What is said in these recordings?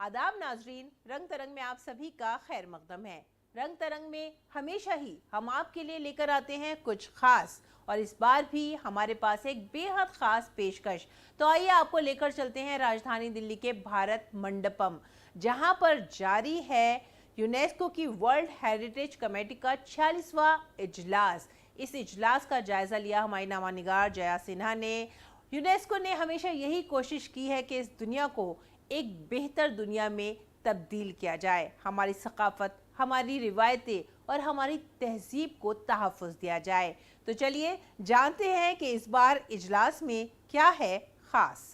आदाब नाजरीन, रंग तरंग में आप सभी का खैर मकदम है। रंग तरंग में हमेशा ही हम आपके लिए लेकर आते हैं कुछ खास, और इस बार भी हमारे पास एक बेहद खास पेशकश। तो आइए आपको लेकर चलते हैं राजधानी दिल्ली के भारत मंडपम, जहां पर जारी है यूनेस्को की वर्ल्ड हेरिटेज कमेटी का 46वां इजलास। इस इजलास का जायजा लिया हमारी नामानिगार जया सिन्हा ने। यूनेस्को ने हमेशा यही कोशिश की है कि इस दुनिया को एक बेहतर दुनिया में तब्दील किया जाए, हमारी सकाफत, हमारी रिवायतें और हमारी तहजीब को तहफ़्फ़ुज़ दिया जाए। तो चलिए जानते हैं कि इस बार इजलास में क्या है खास।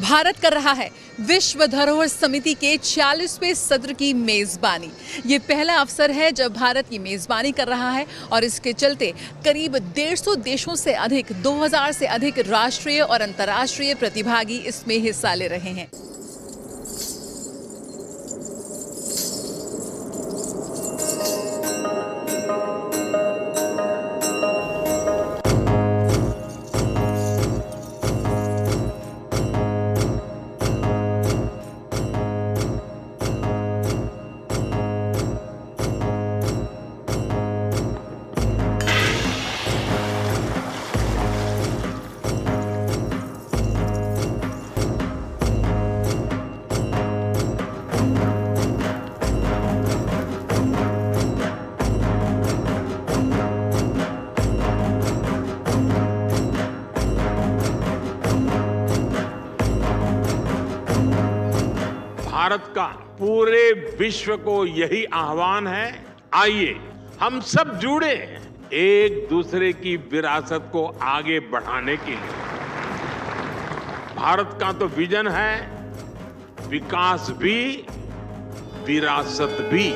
भारत कर रहा है विश्व धरोहर समिति के 46वें सत्र की मेजबानी। ये पहला अवसर है जब भारत की मेजबानी कर रहा है और इसके चलते करीब 150 देशों से अधिक 2000 से अधिक राष्ट्रीय और अंतर्राष्ट्रीय प्रतिभागी इसमें हिस्सा ले रहे हैं। भारत का पूरे विश्व को यही आह्वान है, आइए हम सब जुड़े एक दूसरे की विरासत को आगे बढ़ाने के लिए। भारत का तो विजन है विकास भी, विरासत भी।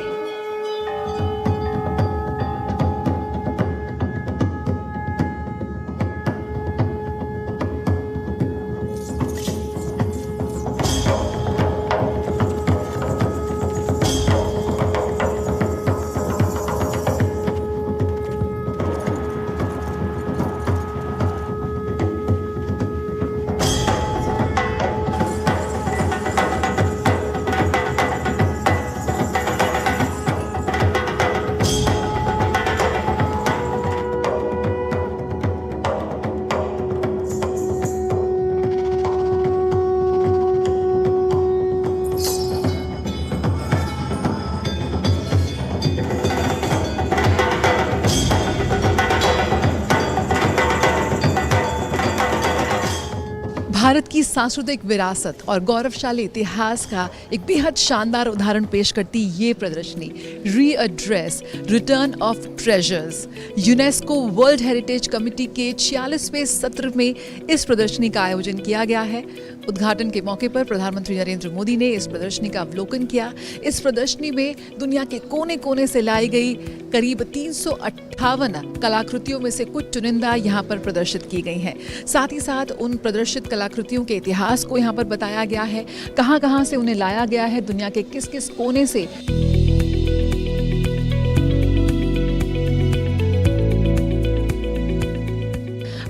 भारत की सांस्कृतिक विरासत और गौरवशाली इतिहास का एक बेहद शानदार उदाहरण पेश करती ये प्रदर्शनी readdress return of treasures. UNESCO world heritage committee के 46वें सत्र में इस प्रदर्शनी का आयोजन किया गया है। उद्घाटन के मौके पर प्रधानमंत्री नरेंद्र मोदी ने इस प्रदर्शनी का अवलोकन किया। इस प्रदर्शनी में दुनिया के कोने कोने से लाई गई करीब 358 कलाकृतियों में से कुछ चुनिंदा यहाँ पर प्रदर्शित की गई हैं। साथ ही साथ उन प्रदर्शित कलाकृतियों के इतिहास को यहाँ पर बताया गया है, कहाँ कहाँ से उन्हें लाया गया है, दुनिया के किस किस कोने से।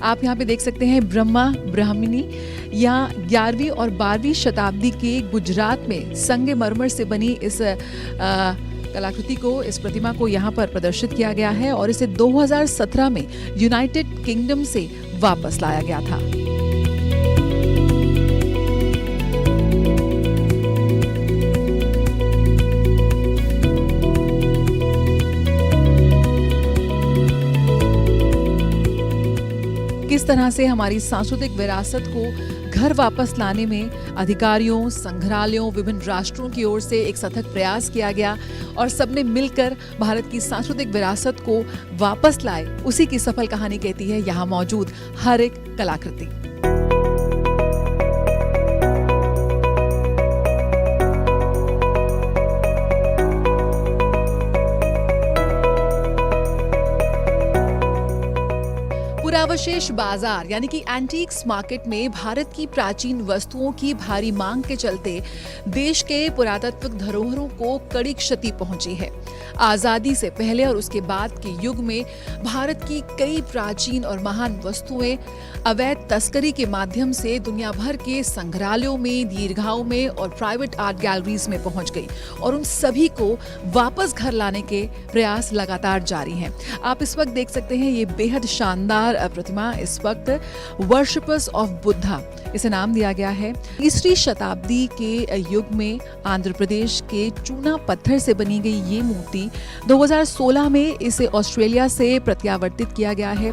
आप यहाँ पे देख सकते हैं ब्रह्मा ब्राह्मणी या 11वीं और 12वीं शताब्दी के गुजरात में संगमरमर से बनी इस कलाकृति को, इस प्रतिमा को यहाँ पर प्रदर्शित किया गया है और इसे 2017 में यूनाइटेड किंगडम से वापस लाया गया था। किस तरह से हमारी सांस्कृतिक विरासत को घर वापस लाने में अधिकारियों, संग्रहालयों, विभिन्न राष्ट्रों की ओर से एक सतत प्रयास किया गया और सबने मिलकर भारत की सांस्कृतिक विरासत को वापस लाए, उसी की सफल कहानी कहती है यहाँ मौजूद हर एक कलाकृति। पुरावशेष बाजार यानी कि एंटीक्स मार्केट में भारत की प्राचीन वस्तुओं की भारी मांग के चलते देश के पुरातात्विक धरोहरों को कड़ी क्षति पहुंची है। आजादी से पहले और उसके बाद के युग में भारत की कई प्राचीन और महान वस्तुएं अवैध तस्करी के माध्यम से दुनिया भर के संग्रहालयों में, दीर्घाओं में और प्राइवेट आर्ट गैलरीज में पहुंच गई और उन सभी को वापस घर लाने के प्रयास लगातार जारी हैं। आप इस वक्त देख सकते हैं ये बेहद शानदार प्रतिमा इस वक्त वर्शिपर्स ऑफ बुद्धा इसे नाम दिया गया है। 3वीं शताब्दी के युग में आंध्र प्रदेश के चूना पत्थर से बनी गई ये मूर्ति 2016 में इसे ऑस्ट्रेलिया से प्रत्यावर्तित किया गया है।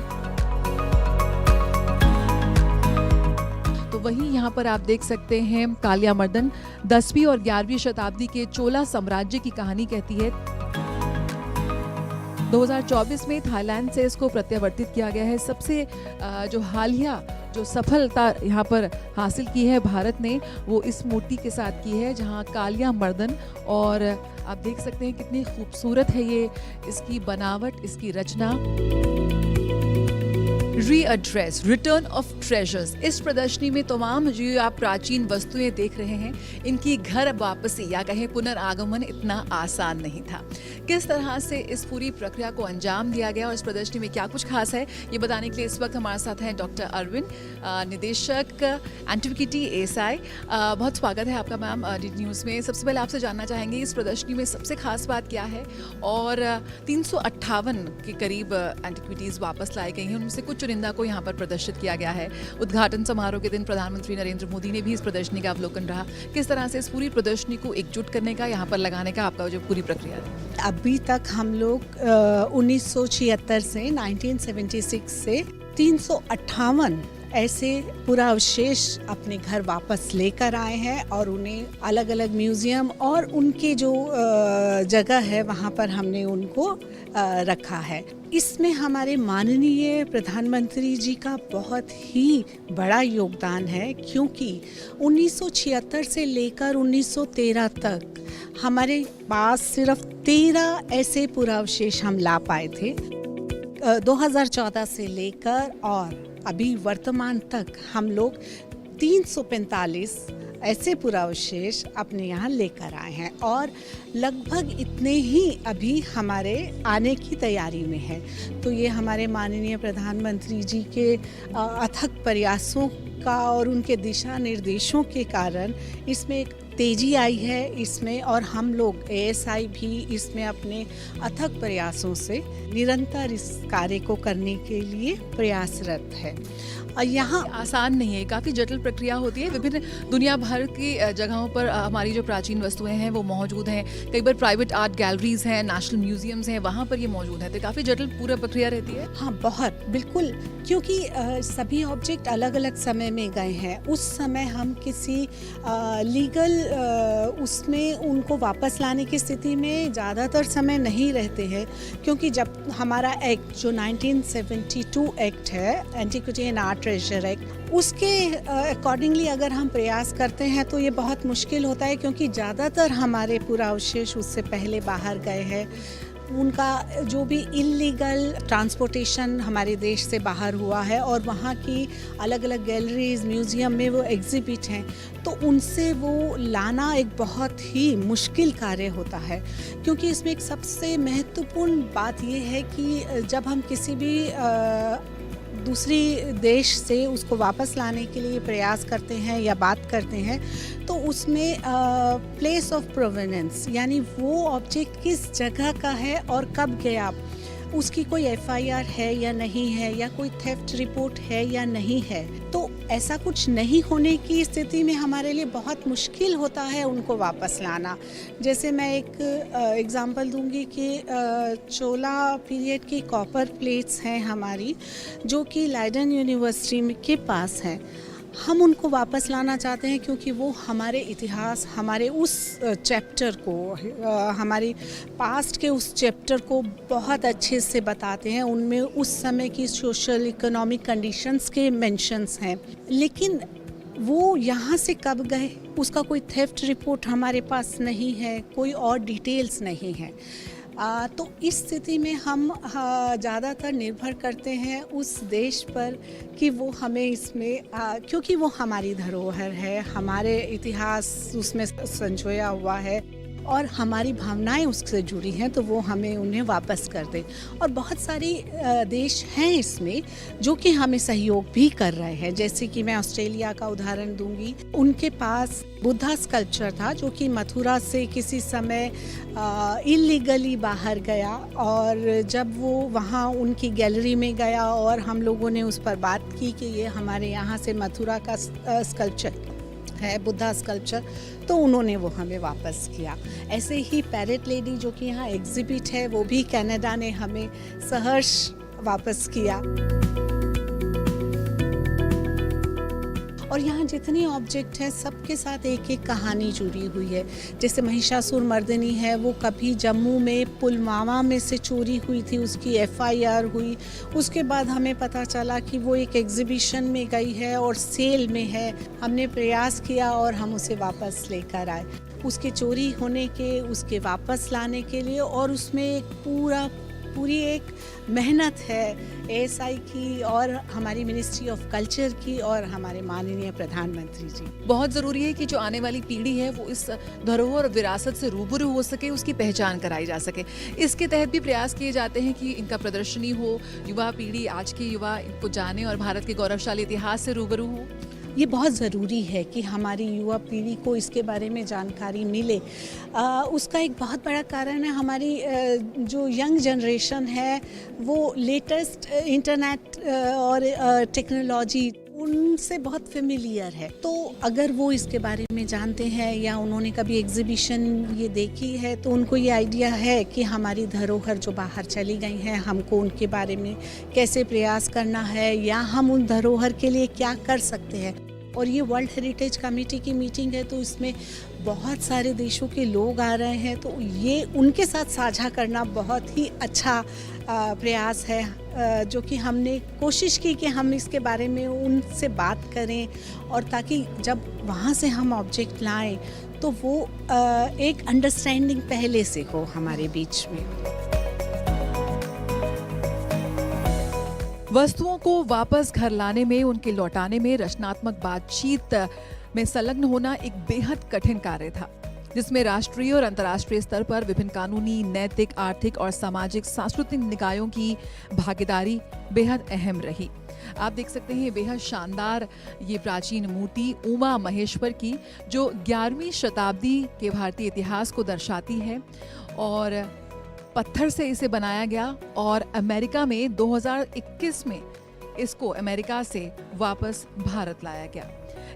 तो वहीं यहाँ पर आप देख सकते हैं कालियामर्दन 10वीं और 11वीं शताब्दी के चोला साम्राज्य की कहानी कहती है। 2024 में थाईलैंड से इसको प्रत्यावर्तित किया गया है। सबसे जो हालिया जो सफलता यहाँ पर हासिल की है भारत ने, वो इस मूर्ति के साथ की है, जहाँ कालियामर्दन, और आप देख सकते हैं कितनी खूबसूरत है ये इसकी बनावट, इसकी रचना। रीएड्रेस, रिटर्न ऑफ ट्रेजर्स, इस प्रदर्शनी में तमाम जो आप प्राचीन वस्तुएं देख रहे हैं, इनकी घर वापसी या कहें पुनर्आगमन इतना आसान नहीं था। किस तरह से इस पूरी प्रक्रिया को अंजाम दिया गया और इस प्रदर्शनी में क्या कुछ खास है, ये बताने के लिए इस वक्त हमारे साथ हैं डॉक्टर अरविंद, निदेशक एंटिक्विटी एएसआई। बहुत स्वागत है आपका मैम डीडी न्यूज़ में। सबसे पहले आपसे जानना चाहेंगे इस प्रदर्शनी में सबसे खास बात क्या है, और 358 के करीब एंटिक्विटीज़ वापस लाई गई हैं, उनसे कुछ चुनिंदा को यहाँ पर प्रदर्शित किया गया है। उद्घाटन समारोह के दिन प्रधानमंत्री नरेंद्र मोदी ने भी इस प्रदर्शनी का अवलोकन रहा। किस तरह से इस पूरी प्रदर्शनी को एकजुट करने का, यहाँ पर लगाने का आपका जो पूरी प्रक्रिया है? अभी तक हम लोग 1976 से 1976 से 358 ऐसे पुरावशेष अपने घर वापस लेकर आए हैं और उन्हें अलग अलग म्यूजियम और उनके जो जगह है वहाँ पर हमने उनको रखा है। इसमें हमारे माननीय प्रधानमंत्री जी का बहुत ही बड़ा योगदान है, क्योंकि 1976 से लेकर 1913 तक हमारे पास सिर्फ 13 ऐसे पुरावशेष हम ला पाए थे। 2014 से लेकर और अभी वर्तमान तक हम लोग 345 ऐसे पुरावशेष अपने यहाँ लेकर आए हैं और लगभग इतने ही अभी हमारे आने की तैयारी में है। तो ये हमारे माननीय प्रधानमंत्री जी के अथक प्रयासों का और उनके दिशा निर्देशों के कारण इसमें एक तेजी आई है इसमें, और हम लोग एएसआई भी इसमें अपने अथक प्रयासों से निरंतर इस कार्य को करने के लिए प्रयासरत है। और यहाँ आसान नहीं है, काफ़ी जटिल प्रक्रिया होती है। विभिन्न दुनिया भर की जगहों पर हमारी जो प्राचीन वस्तुएं हैं वो मौजूद हैं। कई बार प्राइवेट आर्ट गैलरीज हैं, नेशनल म्यूजियम्स हैं, वहाँ पर ये मौजूद है। तो काफ़ी जटिल पूरा प्रक्रिया रहती है। हाँ, बहुत, बिल्कुल, क्योंकि सभी ऑब्जेक्ट अलग अलग समय में गए हैं। उस समय हम किसी लीगल उसमें उनको वापस लाने की स्थिति में ज़्यादातर समय नहीं रहते हैं, क्योंकि जब हमारा एक्ट जो 1972 एक्ट है, antiquity and art treasure act, उसके अकॉर्डिंगली अगर हम प्रयास करते हैं तो ये बहुत मुश्किल होता है, क्योंकि ज़्यादातर हमारे पुरावशेष उससे पहले बाहर गए हैं। उनका जो भी इल्लीगल ट्रांसपोर्टेशन हमारे देश से बाहर हुआ है और वहाँ की अलग अलग गैलरीज, म्यूज़ियम में वो एग्जिबिट हैं, तो उनसे वो लाना एक बहुत ही मुश्किल कार्य होता है। क्योंकि इसमें एक सबसे महत्वपूर्ण बात ये है कि जब हम किसी भी दूसरी देश से उसको वापस लाने के लिए प्रयास करते हैं या बात करते हैं, तो उसमें प्लेस ऑफ प्रोवेनेंस, यानी वो ऑब्जेक्ट किस जगह का है और कब गया, उसकी कोई एफआईआर है या नहीं है, या कोई थेफ्ट रिपोर्ट है या नहीं है। तो ऐसा कुछ नहीं होने की स्थिति में हमारे लिए बहुत मुश्किल होता है उनको वापस लाना। जैसे मैं एक एग्जांपल दूंगी कि चोला पीरियड की कॉपर प्लेट्स हैं हमारी, जो कि लाइडन यूनिवर्सिटी के पास हैं। हम उनको वापस लाना चाहते हैं क्योंकि वो हमारे इतिहास, हमारे उस चैप्टर को, हमारे पास्ट के उस चैप्टर को बहुत अच्छे से बताते हैं। उनमें उस समय की सोशल इकोनॉमिक कंडीशंस के मेंशंस हैं, लेकिन वो यहाँ से कब गए उसका कोई थेफ्ट रिपोर्ट हमारे पास नहीं है, कोई और डिटेल्स नहीं है। तो इस स्थिति में हम ज़्यादातर निर्भर करते हैं उस देश पर कि वो हमें इसमें क्योंकि वो हमारी धरोहर है, हमारे इतिहास उसमें संजोया हुआ है और हमारी भावनाएं उससे जुड़ी हैं, तो वो हमें उन्हें वापस कर दें। और बहुत सारी देश हैं इसमें जो कि हमें सहयोग भी कर रहे हैं। जैसे कि मैं ऑस्ट्रेलिया का उदाहरण दूंगी, उनके पास बुद्धा स्कल्पचर था जो कि मथुरा से किसी समय इलीगली बाहर गया, और जब वो वहाँ उनकी गैलरी में गया और हम लोगों ने उस पर बात की कि ये हमारे यहाँ से मथुरा का स्कल्पचर है, बुद्धा स्कल्पचर, तो उन्होंने वो हमें वापस किया। ऐसे ही पैरेट लेडी जो कि यहाँ एग्जिबिट है, वो भी कनाडा ने हमें सहर्ष वापस किया। और यहाँ जितने ऑब्जेक्ट हैं सबके साथ एक एक कहानी जुड़ी हुई है। जैसे महिषासुर मर्दिनी है, वो कभी जम्मू में पुलवामा में से चोरी हुई थी, उसकी FIR हुई, उसके बाद हमें पता चला कि वो एक एग्जीबिशन में गई है और सेल में है। हमने प्रयास किया और हम उसे वापस लेकर आए। उसके चोरी होने के, उसके वापस लाने के लिए, और उसमें एक पूरी एक मेहनत है ASI की और हमारी मिनिस्ट्री ऑफ कल्चर की और हमारे माननीय प्रधानमंत्री जी। बहुत ज़रूरी है कि जो आने वाली पीढ़ी है वो इस धरोहर और विरासत से रूबरू हो सके, उसकी पहचान कराई जा सके। इसके तहत भी प्रयास किए जाते हैं कि इनका प्रदर्शनी हो, युवा पीढ़ी, आज के युवा इनको जाने और भारत के गौरवशाली इतिहास से रूबरू हो। ये बहुत ज़रूरी है कि हमारी युवा पीढ़ी को इसके बारे में जानकारी मिले। उसका एक बहुत बड़ा कारण है हमारी जो यंग जनरेशन है वो लेटेस्ट इंटरनेट और टेक्नोलॉजी उनसे बहुत फेमिलियर है। तो अगर वो इसके बारे में जानते हैं या उन्होंने कभी एग्जीबिशन ये देखी है, तो उनको ये आइडिया है कि हमारी धरोहर जो बाहर चली गई हैं, हमको उनके बारे में कैसे प्रयास करना है या हम उन धरोहर के लिए क्या कर सकते हैं। और ये वर्ल्ड हेरिटेज कमेटी की मीटिंग है, तो इसमें बहुत सारे देशों के लोग आ रहे हैं, तो ये उनके साथ साझा करना बहुत ही अच्छा प्रयास है, जो कि हमने कोशिश की कि हम इसके बारे में उनसे बात करें, और ताकि जब वहाँ से हम ऑब्जेक्ट लाएं तो वो एक अंडरस्टैंडिंग पहले से हो हमारे बीच में। वस्तुओं को वापस घर लाने में, उनके लौटाने में रचनात्मक बातचीत में संलग्न होना एक बेहद कठिन कार्य था, जिसमें राष्ट्रीय और अंतर्राष्ट्रीय स्तर पर विभिन्न कानूनी, नैतिक, आर्थिक और सामाजिक सांस्कृतिक निकायों की भागीदारी बेहद अहम रही। आप देख सकते हैं बेहद शानदार ये प्राचीन मूर्ति उमा महेश्वर की, जो 11वीं शताब्दी के भारतीय इतिहास को दर्शाती है, और पत्थर से इसे बनाया गया और अमेरिका में 2021 में इसको अमेरिका से वापस भारत लाया गया।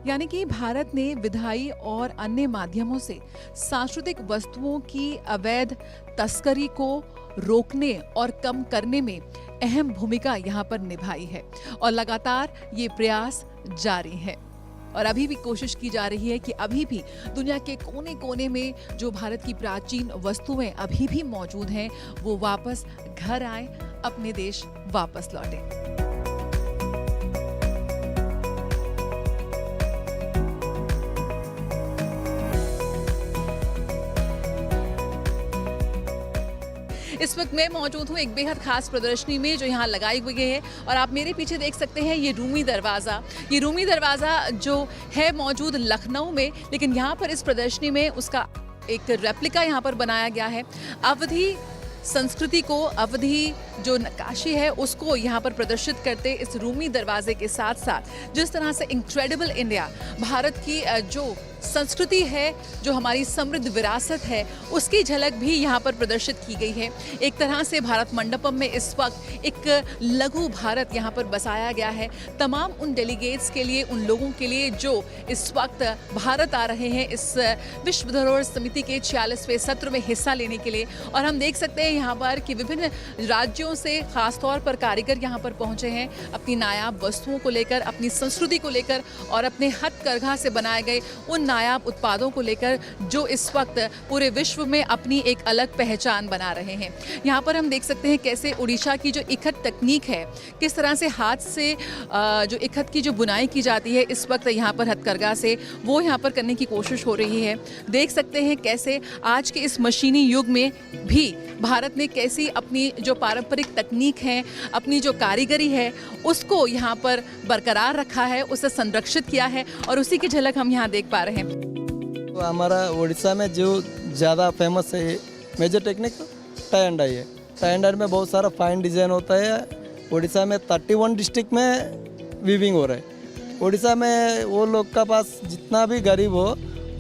यानी कि भारत ने विधायी और अन्य माध्यमों से सांस्कृतिक वस्तुओं की अवैध तस्करी को रोकने और कम करने में अहम भूमिका यहाँ पर निभाई है, और लगातार ये प्रयास जारी है। और अभी भी कोशिश की जा रही है कि अभी भी दुनिया के कोने कोने में जो भारत की प्राचीन वस्तुएं अभी भी मौजूद हैं, वो वापस घर आए, अपने देश वापस लौटें। इस वक्त मैं मौजूद हूँ एक बेहद खास प्रदर्शनी में जो यहाँ लगाई हुई है, और आप मेरे पीछे देख सकते हैं ये रूमी दरवाज़ा। ये रूमी दरवाज़ा जो है मौजूद लखनऊ में, लेकिन यहाँ पर इस प्रदर्शनी में उसका एक रेप्लिका यहाँ पर बनाया गया है। अवधी संस्कृति को, अवधी जो नक्काशी है उसको यहाँ पर प्रदर्शित करते इस रूमी दरवाजे के साथ साथ जिस तरह से इनक्रेडिबल इंडिया, भारत की जो संस्कृति है, जो हमारी समृद्ध विरासत है, उसकी झलक भी यहाँ पर प्रदर्शित की गई है। एक तरह से भारत मंडपम में इस वक्त एक लघु भारत यहाँ पर बसाया गया है, तमाम उन डेलीगेट्स के लिए, उन लोगों के लिए जो इस वक्त भारत आ रहे हैं इस विश्व धरोहर समिति के 46वें सत्र में हिस्सा लेने के लिए। और हम देख सकते हैं यहाँ पर कि विभिन्न राज्यों राज्यों से खास तौर पर कारीगर यहाँ पर पहुँचे हैं अपनी नायाब वस्तुओं को लेकर, अपनी संस्कृति को लेकर और अपने हथकरघा से बनाए गए उन नायाब उत्पादों को लेकर जो इस वक्त पूरे विश्व में अपनी एक अलग पहचान बना रहे हैं। यहाँ पर हम देख सकते हैं कैसे उड़ीसा की जो इखत तकनीक है, किस तरह से हाथ से जो इखत की जो बुनाई की जाती है इस वक्त यहाँ पर हथकरघा से, वो यहाँ पर करने की कोशिश हो रही है। देख सकते हैं कैसे आज के इस मशीनी युग में भी भारत ने कैसी अपनी जो पारंपरिक तकनीक है, अपनी जो कारीगरी है, उसको यहाँ पर बरकरार रखा है, उसे संरक्षित किया है और उसी की झलक हम यहाँ देख पा रहे हैं। तो हमारा उड़ीसा में जो ज़्यादा फेमस है major technique tie and dye है। टाई एंड डाई में बहुत सारा फाइन डिज़ाइन होता है। उड़ीसा में 31 डिस्ट्रिक्ट में वीविंग हो रहा है। उड़ीसा में वो लोग का पास जितना भी गरीब हो,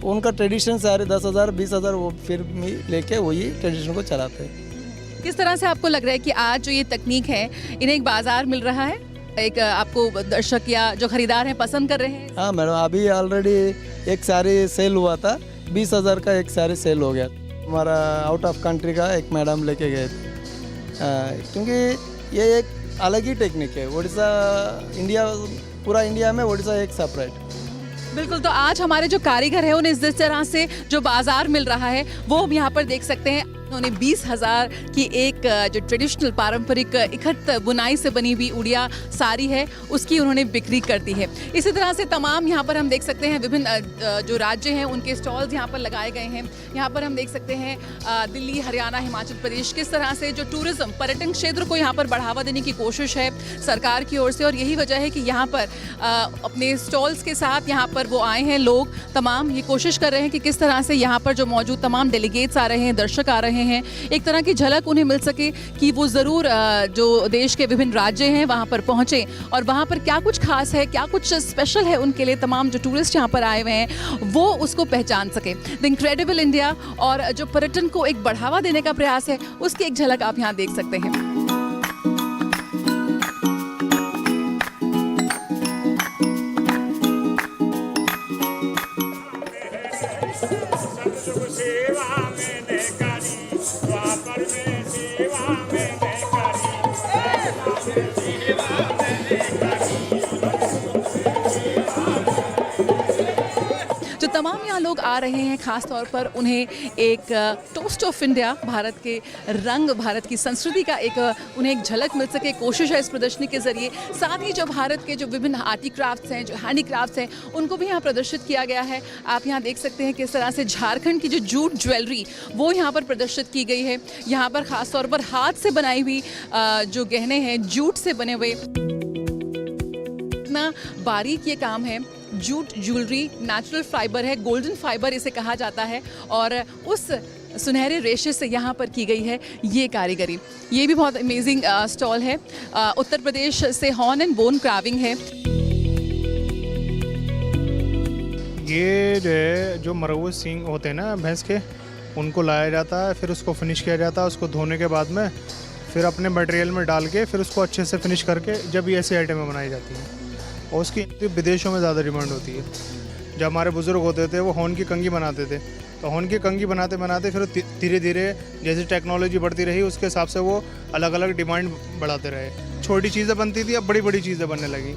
उनका ट्रेडिशन सारे 10,000 20,000 वो फिर भी लेके वही ट्रेडिशन को चलाते हैं। किस तरह से आपको लग रहा है कि आज जो ये तकनीक है इन्हें एक बाजार मिल रहा है, एक आपको दर्शक या जो खरीदार हैं पसंद कर रहे हैं? हाँ मैडम, अभी ऑलरेडी एक साड़ी सेल हुआ था, 20,000 का एक साड़ी सेल हो गया। हमारा आउट ऑफ कंट्री का एक मैडम लेके गए थे, क्योंकि ये एक अलग ही टेक्निक है। उड़ीसा इंडिया, पूरा इंडिया में उड़ीसा एक सेपरेट। बिल्कुल, तो आज हमारे जो कारीगर हैं उन्हें जिस तरह से जो बाजार मिल रहा है वो हम यहाँ पर देख सकते हैं। उन्होंने 20,000 की एक जो ट्रेडिशनल पारंपरिक इखत बुनाई से बनी हुई उड़िया साड़ी है उसकी उन्होंने बिक्री कर दी है। इसी तरह से तमाम यहाँ पर हम देख सकते हैं विभिन्न जो राज्य हैं उनके स्टॉल्स यहाँ पर लगाए गए हैं। यहाँ पर हम देख सकते हैं दिल्ली, हरियाणा, हिमाचल प्रदेश, किस तरह से जो टूरिज्म पर्यटन क्षेत्र को यहाँ पर बढ़ावा देने की कोशिश है सरकार की ओर से, और यही वजह है कि यहाँ पर अपने स्टॉल्स के साथ यहाँ पर वो आए हैं लोग। तमाम ये कोशिश कर रहे हैं कि किस तरह से यहाँ पर जो मौजूद तमाम डेलीगेट्स आ रहे हैं, दर्शक आ रहे हैं, एक तरह की झलक उन्हें मिल सके कि वो ज़रूर जो देश के विभिन्न राज्य हैं वहाँ पर पहुँचे और वहाँ पर क्या कुछ खास है, क्या कुछ स्पेशल है उनके लिए, तमाम जो टूरिस्ट यहाँ पर आए हुए हैं वो उसको पहचान सके। द इनक्रेडिबल इंडिया और जो पर्यटन को एक बढ़ावा देने का प्रयास है उसकी एक झलक आप यहाँ देख सकते हैं। जो तमाम यहाँ लोग आ रहे हैं खास तौर पर उन्हें एक टोस्ट ऑफ इंडिया, भारत के रंग, भारत की संस्कृति का एक उन्हें एक झलक मिल सके, कोशिश है इस प्रदर्शनी के जरिए। साथ ही जो भारत के जो विभिन्न आर्ट क्राफ्ट्स हैं, जो हैंडीक्राफ्ट्स हैं, उनको भी यहाँ प्रदर्शित किया गया है। आप यहाँ देख सकते हैं किस तरह से झारखंड की जो जूट ज्वेलरी वो यहाँ पर प्रदर्शित की गई है। यहाँ पर खास तौर पर हाथ से बनाई हुई जो गहने हैं, जूट से बने हुए, इतना बारीक ये काम है। जूट ज्वेलरी नेचुरल फाइबर है, गोल्डन फाइबर इसे कहा जाता है और उस सुनहरे रेशे से यहाँ पर की गई है ये कारीगरी। ये भी बहुत अमेजिंग स्टॉल है। उत्तर प्रदेश से हॉर्न एंड बोन क्राविंग है। ये जो है जो मरऊ सींग होते हैं ना भैंस के, उनको लाया जाता है, फिर उसको फिनिश किया जाता है। उसको धोने के बाद में फिर अपने मटेरियल में डाल के फिर उसको अच्छे से फिनिश करके जब ये ऐसी आइटमें बनाई जाती हैं और उसकी विदेशों में ज़्यादा डिमांड होती है। जब हमारे बुज़ुर्ग होते थे वो होन की कंघी बनाते थे, तो होन की कंघी बनाते बनाते फिर धीरे धीरे जैसे टेक्नोलॉजी बढ़ती रही उसके हिसाब से वो अलग अलग डिमांड बढ़ाते रहे। छोटी चीज़ें बनती थी, अब बड़ी बड़ी चीज़ें बनने लगी,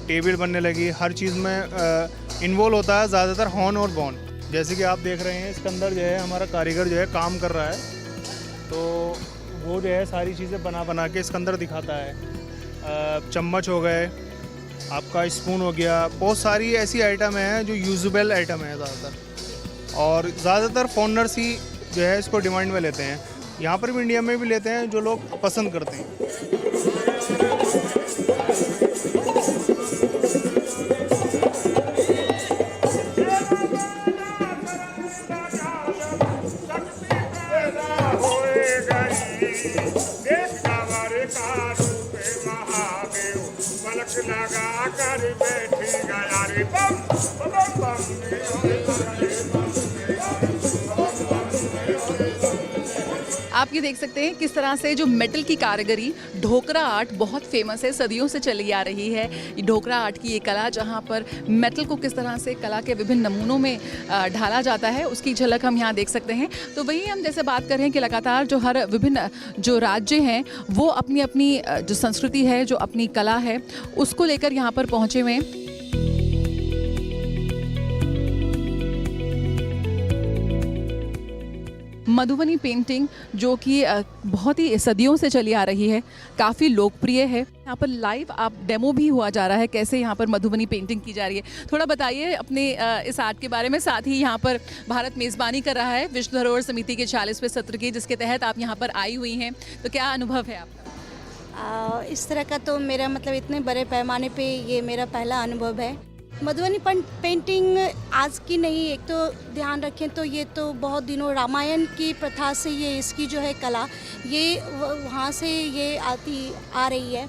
टेबल बनने लगी। हर चीज़ में इन्वॉल्व होता है ज़्यादातर हॉर्न और बोन। जैसे कि आप देख रहे हैं इसके अंदर जो है हमारा कारीगर जो है काम कर रहा है, तो वो जो है सारी चीज़ें बना बना के इसके अंदर दिखाता है। चम्मच हो गए, आपका स्पून हो गया, बहुत सारी ऐसी आइटम हैं जो यूजेबल आइटम है ज़्यादातर, और ज़्यादातर फॉरनर्स ही जो है इसको डिमांड में लेते हैं। यहाँ पर भी इंडिया में भी लेते हैं जो लोग पसंद करते हैं। आप ये देख सकते हैं किस तरह से जो मेटल की कारीगरी, ढोकरा आर्ट बहुत फेमस है, सदियों से चली आ रही है। ये ढोकरा आर्ट की ये कला जहाँ पर मेटल को किस तरह से कला के विभिन्न नमूनों में ढाला जाता है, उसकी झलक हम यहाँ देख सकते हैं। तो वही हम जैसे बात कर रहे हैं कि लगातार जो हर विभिन्न जो राज्य हैं वो अपनी अपनी जो संस्कृति है, जो अपनी कला है, उसको लेकर यहाँ पर पहुँचे हुए हैं। मधुबनी पेंटिंग जो कि बहुत ही सदियों से चली आ रही है, काफ़ी लोकप्रिय है। यहाँ पर लाइव आप डेमो भी हुआ जा रहा है कैसे यहाँ पर मधुबनी पेंटिंग की जा रही है। थोड़ा बताइए अपने इस आर्ट के बारे में। साथ ही यहाँ पर भारत मेज़बानी कर रहा है विश्व धरोहर समिति के 40वें सत्र की, जिसके तहत आप यहाँ पर आई हुई हैं, तो क्या अनुभव है आपका? इस तरह का तो मेरा मतलब इतने बड़े पैमाने पे ये मेरा पहला अनुभव है। मधुबनी पेंटिंग आज की नहीं, एक तो ध्यान रखें तो ये तो बहुत दिनों रामायण की प्रथा से ये इसकी जो है कला ये वहाँ से ये आ रही है।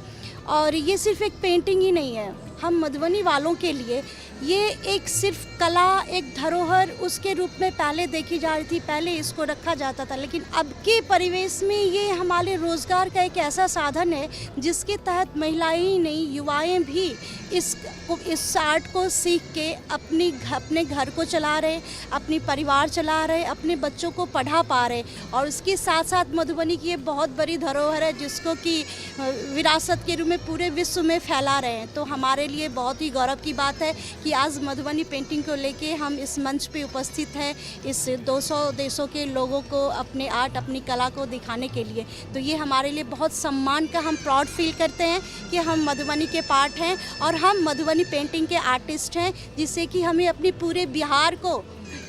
और ये सिर्फ एक पेंटिंग ही नहीं है, हम मधुबनी वालों के लिए ये एक सिर्फ कला, एक धरोहर उसके रूप में पहले देखी जा रही थी, पहले इसको रखा जाता था। लेकिन अब के परिवेश में ये हमारे रोज़गार का एक ऐसा साधन है जिसके तहत महिलाएं ही नहीं, युवाएं भी इस आर्ट को सीख के अपने घर को चला रहे, अपनी परिवार चला रहे, अपने बच्चों को पढ़ा पा रहे। और उसके साथ साथ मधुबनी की ये बहुत बड़ी धरोहर है जिसको कि विरासत के रूप में पूरे विश्व में फैला रहे हैं। तो हमारे लिए बहुत ही गौरव की बात है कि आज मधुबनी पेंटिंग को लेके हम इस मंच पे उपस्थित हैं, इस 200 देशों के लोगों को अपने आर्ट, अपनी कला को दिखाने के लिए। तो ये हमारे लिए बहुत सम्मान का, हम प्राउड फील करते हैं कि हम मधुबनी के पार्ट हैं और हम मधुबनी पेंटिंग के आर्टिस्ट हैं, जिससे कि हमें अपने पूरे बिहार को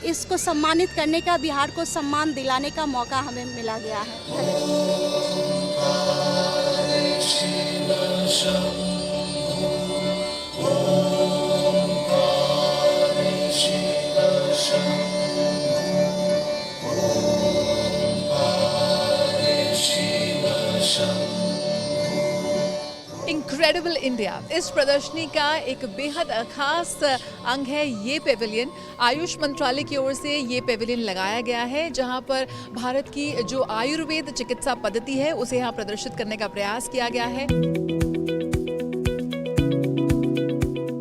इसको सम्मानित करने का, बिहार को सम्मान दिलाने का मौका हमें मिला गया है। इनक्रेडिबल इंडिया, इस प्रदर्शनी का एक बेहद खास अंग है ये पेविलियन। आयुष मंत्रालय की ओर से ये पेविलियन लगाया गया है जहां पर भारत की जो आयुर्वेद चिकित्सा पद्धति है उसे यहाँ प्रदर्शित करने का प्रयास किया गया है।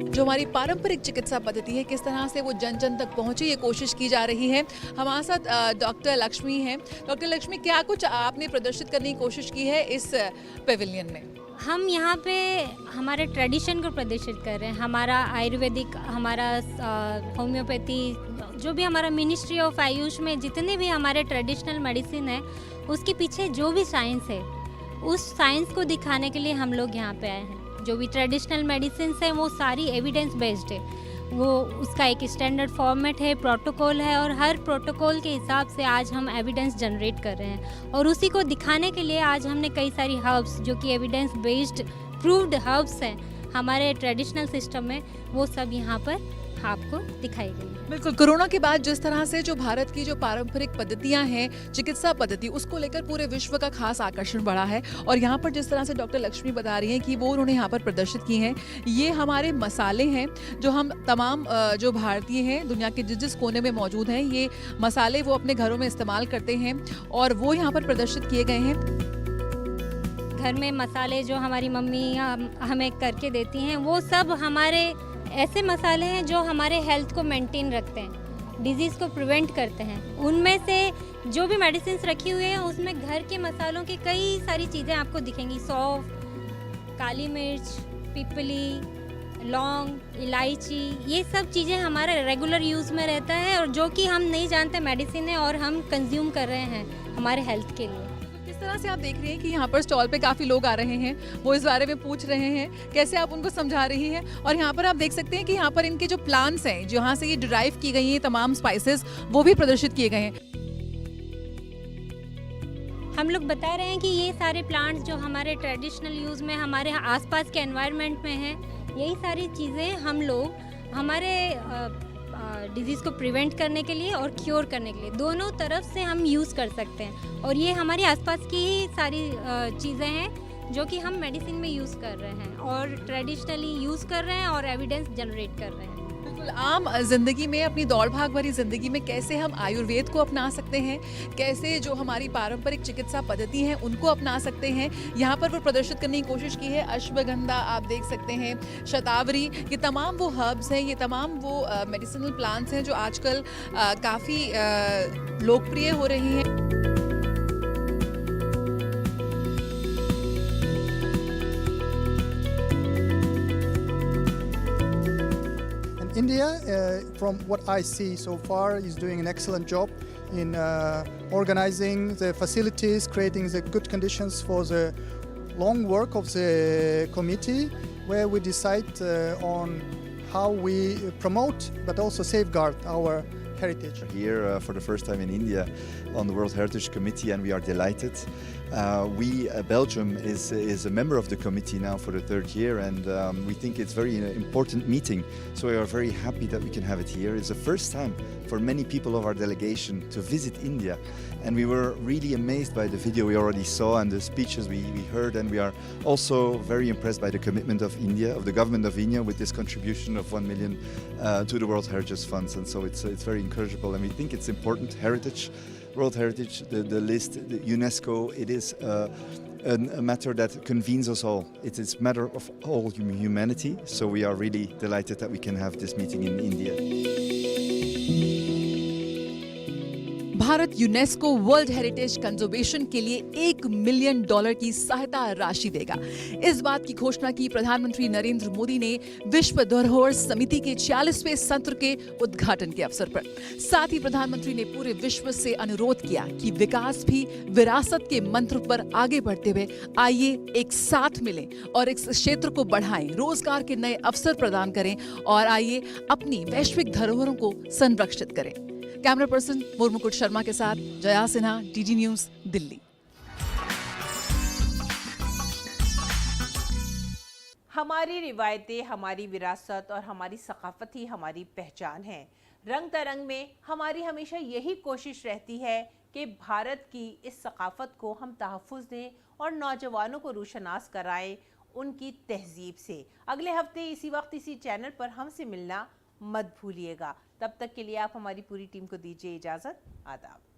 जो हमारी पारंपरिक चिकित्सा पद्धति है किस तरह से वो जन जन तक पहुंचे, ये कोशिश की जा रही है। हमारे साथ डॉक्टर लक्ष्मी हैं। डॉक्टर लक्ष्मी, क्या कुछ आपने प्रदर्शित करने की कोशिश की है इस पेविलियन में? हम यहाँ पे हमारे ट्रेडिशन को प्रदर्शित कर रहे हैं। हमारा आयुर्वेदिक, हमारा होम्योपैथी, जो भी हमारा मिनिस्ट्री ऑफ आयुष में जितने भी हमारे ट्रेडिशनल मेडिसिन है उसके पीछे जो भी साइंस है उस साइंस को दिखाने के लिए हम लोग यहाँ पे आए हैं। जो भी ट्रेडिशनल मेडिसिन है वो सारी एविडेंस बेस्ड है, वो उसका एक स्टैंडर्ड फॉर्मेट है, प्रोटोकॉल है और हर प्रोटोकॉल के हिसाब से आज हम एविडेंस जनरेट कर रहे हैं। और उसी को दिखाने के लिए आज हमने कई सारी हर्ब्स जो कि एविडेंस बेस्ड प्रूव्ड हर्ब्स हैं हमारे ट्रेडिशनल सिस्टम में, वो सब यहाँ पर आपको दिखाई गई है। बिल्कुल, कोरोना के बाद जिस तरह से जो भारत की जो पारंपरिक पद्धतियां हैं, चिकित्सा पद्धति, उसको लेकर पूरे विश्व का खास आकर्षण बढ़ा है। और यहाँ पर जिस तरह से डॉक्टर लक्ष्मी बता रही हैं कि वो उन्होंने यहाँ पर प्रदर्शित की हैं, ये हमारे मसाले हैं जो हम तमाम जो भारतीय हैं दुनिया के जिस जिस कोने में मौजूद हैं, ये मसाले वो अपने घरों में इस्तेमाल करते हैं और वो यहाँ पर प्रदर्शित किए गए हैं। घर में मसाले जो हमारी मम्मी हमें करके देती हैं वो सब हमारे ऐसे मसाले हैं जो हमारे हेल्थ को मेंटेन रखते हैं, डिजीज़ को प्रिवेंट करते हैं। उनमें से जो भी मेडिसिन रखी हुई हैं उसमें घर के मसालों की कई सारी चीज़ें आपको दिखेंगी। सौंफ, काली मिर्च, पिपली, लौंग, इलायची, ये सब चीज़ें हमारे रेगुलर यूज़ में रहता है और जो कि हम नहीं जानते मेडिसिन है और हम कंज्यूम कर रहे हैं हमारे हेल्थ के लिए। किस तरह से आप देख रहे हैं कि यहाँ पर स्टॉल पे काफ़ी लोग आ रहे हैं, वो इस बारे में पूछ रहे हैं, कैसे आप उनको समझा रही हैं? और यहाँ पर आप देख सकते हैं कि यहाँ पर इनके जो प्लांट्स हैं, जहाँ से ये डिराइव की गई हैं तमाम स्पाइसेस, वो भी प्रदर्शित किए गए हैं। हम लोग बता रहे हैं कि ये सारे प्लांट्स जो हमारे ट्रेडिशनल यूज़ में हमारे आसपास के एनवायरनमेंट में हैं, यही सारी चीज़ें हम लोग हमारे डिजीज़ को प्रिवेंट करने के लिए और क्योर करने के लिए दोनों तरफ से हम यूज़ कर सकते हैं। और ये हमारे आसपास की ही सारी चीज़ें हैं जो कि हम मेडिसिन में यूज़ कर रहे हैं और ट्रेडिशनली यूज़ कर रहे हैं और एविडेंस जनरेट कर रहे हैं। बिल्कुल आम जिंदगी में, अपनी दौड़ भाग भरी जिंदगी में कैसे हम आयुर्वेद को अपना सकते हैं, कैसे जो हमारी पारंपरिक चिकित्सा पद्धति हैं उनको अपना सकते हैं, यहाँ पर वो प्रदर्शित करने की कोशिश की है। अश्वगंधा आप देख सकते हैं, शतावरी, ये तमाम वो हर्ब्स हैं, ये तमाम वो मेडिसिनल प्लांट्स हैं जो आजकल काफ़ी लोकप्रिय हो रही हैं। India, from what I see so far, is doing an excellent job in organizing the facilities, creating the good conditions for the long work of the committee, where we decide on how we promote but also safeguard our heritage. Here for the first time in India on the World Heritage Committee, and we are delighted. Belgium is a member of the committee now for the third year, and we think it's very important meeting. So we are very happy that we can have it here. It's the first time for many people of our delegation to visit India, and we were really amazed by the video we already saw and the speeches we heard, and we are also very impressed by the commitment of India, of the government of India, with this contribution of 1 million to the World Heritage Funds, and so it's very encourageable, and we think it's important. Heritage, World Heritage, the list, the UNESCO, it is a matter that convenes us all. It is a matter of all humanity, so we are really delighted that we can have this meeting in India. Bharat UNESCO world heritage conservation के लिए $1 million की सहायता राशि देगा। इस बात की घोषणा की प्रधानमंत्री नरेंद्र मोदी ने विश्व धरोहर समिति के 46वें सत्र के उद्घाटन के अवसर पर। साथ ही प्रधानमंत्री ने पूरे विश्व से अनुरोध किया कि विकास भी विरासत के मंत्र पर आगे बढ़ते हुए आइए एक साथ मिलें और इस क्षेत्र को बढ़ाएं, रोजगार के नए अवसर प्रदान करें और आइए अपनी वैश्विक धरोहरों को संरक्षित करें। कैमरा पर्सन मुर्मुकुट शर्मा के साथ जया सिन्हा, डीडी न्यूज, दिल्ली। हमारी रिवायतें, हमारी विरासत और हमारी सकाफत ही हमारी पहचान है। रंग तरंग में हमारी हमेशा यही कोशिश रहती है कि भारत की इस सकाफत को हम तहफ़्फ़ुज़ दें और नौजवानों को रोशनास कराएं उनकी तहजीब से। अगले हफ्ते इसी वक्त इसी चैनल पर हमसे मिलना मत भूलिएगा। तब तक के लिए आप हमारी पूरी टीम को दीजिए इजाज़त। आदाब।